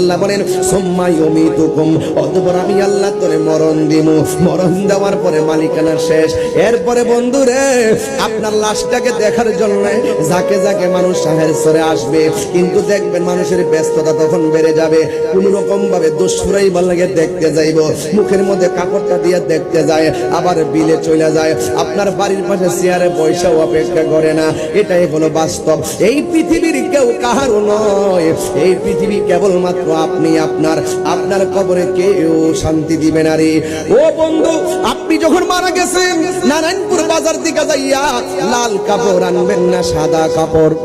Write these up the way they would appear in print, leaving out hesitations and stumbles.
আল্লাহ বলেন সুম্মা ইউমিতুকুম, অতঃপর আমি আল্লাহ তোরে মরণ দিব। মরণ দেওয়ার পরে মালিকানা শেষ। এরপরে বন্ধুরে আপনার লাশটাকে দেখার জন্য যাকে যাকে মানুষ শাহের সরে আসবে, কিন্তু দেখবেন মানুষের ব্যস্ততা তখন বেড়ে যাবে। কোন রকম ভাবে দুষ্ফুরাই লাগে দেখতে যাইব, মুখের মধ্যে কাপড়টা দিয়ে দেখতে যায়, আবার বিলে চলে যায়, আপনার বাড়ির পাশে চেয়ারে পয়সাও অপেক্ষা করে না। এটাই হলো বাস্তব। এই পৃথিবীর কেউ কাহারও নয়, এই পৃথিবী কেবলমাত্র আপনি। আপনার কবরে কেউ শান্তি দিবে না রে। ও বন্ধু, আপনি যখন মারা গেছেন নারায়ণপুর বাজার দিকে যাইয়া লাল কাপড় আনবেন না সাদা কাপড়।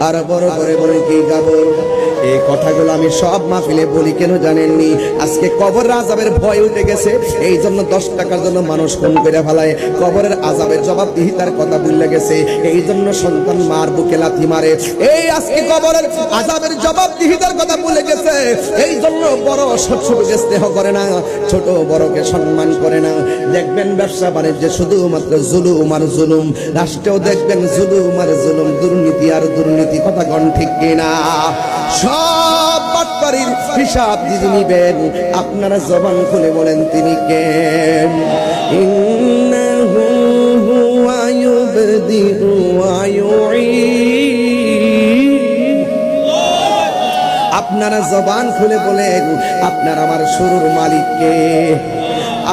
আর বড় করে বলে কি কাপড়? এই কথাগুলো আমি সব মাহফিলে বলি, কেন জানেননি? আজকে কবর আযাবের ভয় উঠে গেছে, এই জন্য 10 টাকার জন্য মানুষ খুন করে ফেলায়। কবরের আযাবের জবাবদিহিতার কথা ভুলে গেছে, এই জন্য সন্তান মার বুকে লাথি মারে। এই আজকে কবরের আযাবের জবাবদিহিতার কথা ভুলে গেছে, এই জন্য বড় ছোটকে স্নেহ করে না, ছোট বড়কে সম্মান করে না। দেখবেন ব্যবসা বাণিজ্যে শুধুমাত্র জুলুম আর জুলুম, রাষ্ট্রেও দেখবেন জুলুম আর জুলুম, দুর্নীতি আর দুর্নীতি। কথা গণ ঠিক কিনা? সব বাটপারির হিসাব দিদি নিবেন। আপনারা জবান খুলে বলেন তিনি কে? ইন্নাহু হুয়া ইউবদিউ ওয়া ইউঈদ। আপনারা জবান খুলে বলেন আপনার আমার শুরুর মালিক কে?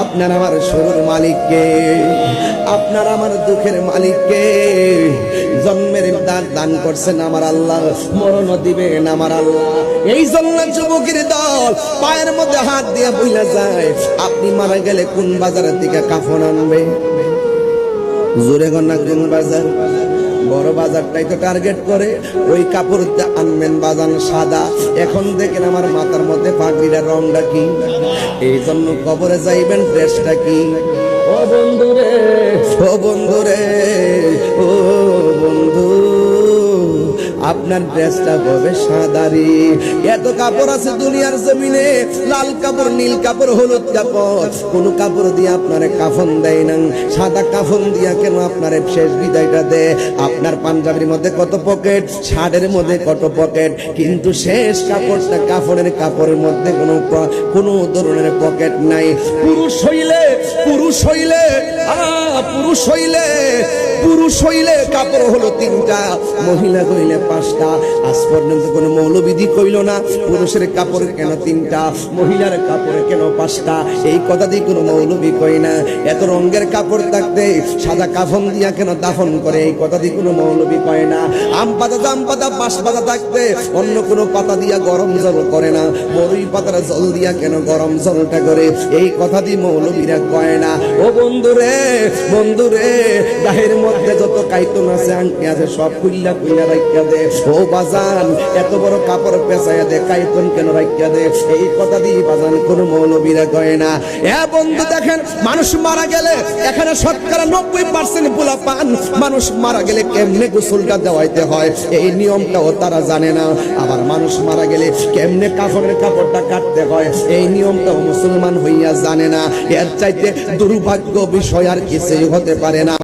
আপনার আমার শুরুর মালিক কে? আপনার আমার দুঃখের মালিক কে? জন্মের দান করছেন আমার আল্লাহ, মরণ দিবেন আমার আল্লাহ। এই জন্য যুবকের দল পায়ের মধ্যে হাত দিয়ে বইলা যায়, আপনি মারা গেলে কোন বাজারের দিকে কাফন আনবে? জোরে গন্না কোন বাজার? বড় বাজারটাই তো টার্গেট করে। ওই কাপড় আনবেন বাজান সাদা। এখন দেখেন আমার মাথার মধ্যে পাগড়িটার রংটা কি? এই জন্য কবরে যাইবেন ড্রেসটা কি? ও বন্ধুরে, ও বন্ধুরে, ও বন্ধু, আপনার ড্রেসটা হবে সাদারি। এত কাপড় আছে দুনিয়ার জমিনে, লাল কাপড়, নীল কাপড়, হলুদ কাপড়, কোন কাপড় দিয়ে আপনারে কাফন দেয় না। সাদা কাফন দিয়া কেন আপনারে শেষ বিদায়টা দেয়? আপনার পাঞ্জাবির মধ্যে কত পকেট, শার্টের মধ্যে কত পকেট, কিন্তু শেষ কাপড়টা কাফনের কাপড়ের মধ্যে কোনো ধরনের পকেট নাই। পুরুষ হইলে পুরুষ হইলে কাপড় হলো 3টা, মহিলা হইলে 5টা। আজ পর্যন্ত কোন মৌলবিধি কইল না পুরুষের কাপড় কেন 3টা, মহিলার কাপড় কেন 5টা। এই কথা দিয়ে কোনো মৌলবি কই না। এত রঙের কাপড় থাকতে সাদা কাফন দিয়া কেন দাফন করে, এই কথা দিয়ে কোনো মৌলবি কয় না। আম পাতা, জাম পাতা, বাঁশ পাতা থাকতে অন্য কোনো পাতা দিয়া গরম জল করে না, বড়ই পাতার জল দিয়া কেন গরম জলটা করে, এই কথা দিয়ে মৌলবিরা কয় না। ও বন্ধুরে, বন্ধুরে, গায়ের মধ্যে যত কাইতন আছে, আংটি আছে, সব খুইলা রাখিয়া দে। ও বাজান, এত বড় কাপড় পেঁচাইয়া দে, কাইতন কেন রাখিয়া দে, এই কথা দিয়ে বাজান কোন মৌলবীরা কয় না। এ বন্ধু দেখেন, মানুষ মারা গেলে এখানে 90% পোলা পান, মানুষ মারা গেলে কেমনে গোসলটা দেওয়াইতে হয় এই নিয়মটাও তারা জানে না। আবার মানুষ মারা গেলে কেমনে কাফনের কাপড়টা কাটতে হয় এই নিয়মটাও মুসলমান হইয়া জানে না। এর চাইতে দুর্ভাগ্য বিষয় আর কিছুই হতে পারে না।